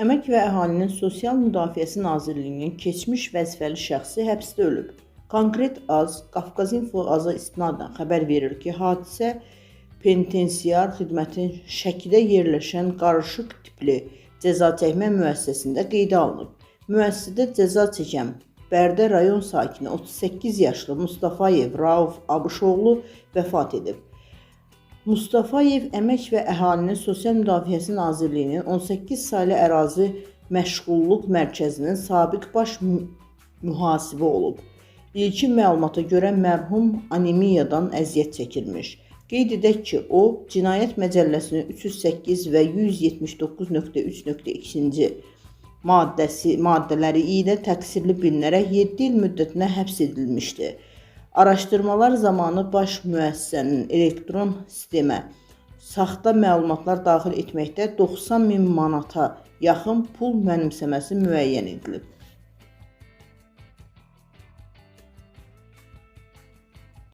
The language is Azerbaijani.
Əmək və Əhalinin Sosial Müdafiəsi Nazirliyinin keçmiş vəzifəli şəxsi həbsdə ölüb. Konkret AZ, Qafqazinfo AZ-a istinadən xəbər verir ki, hadisə penitensiar xidmətin Şəkidə yerləşən qarışıq tipli cəzaçəkmə müəssisəsində qeydə alınıb. Müəssisədə cəza çəkən Bərdə rayon sakini 38 yaşlı Mustafayev Rauf Abışoğlu vəfat edib. Mustafayev Əmək və Əhalinin Sosial Müdafiəsi Nazirliyinin 18 saylı ərazi məşğulluq mərkəzinin sabiq baş mühasibə olub. İlkin məlumata görə mərhum anemiyadan əziyyət çəkirmiş. Qeyd edək ki, o, Cinayət Məcəlləsinin 308 və 179.3.2-ci maddələri ilə təqsirli bilinərək 7 il müddətinə həbs edilmişdi. Araşdırmalar zamanı baş müəssisənin elektron sistemə saxta məlumatlar daxil etməkdə 90.000 manata yaxın pul mənimsəməsi müəyyən edilib.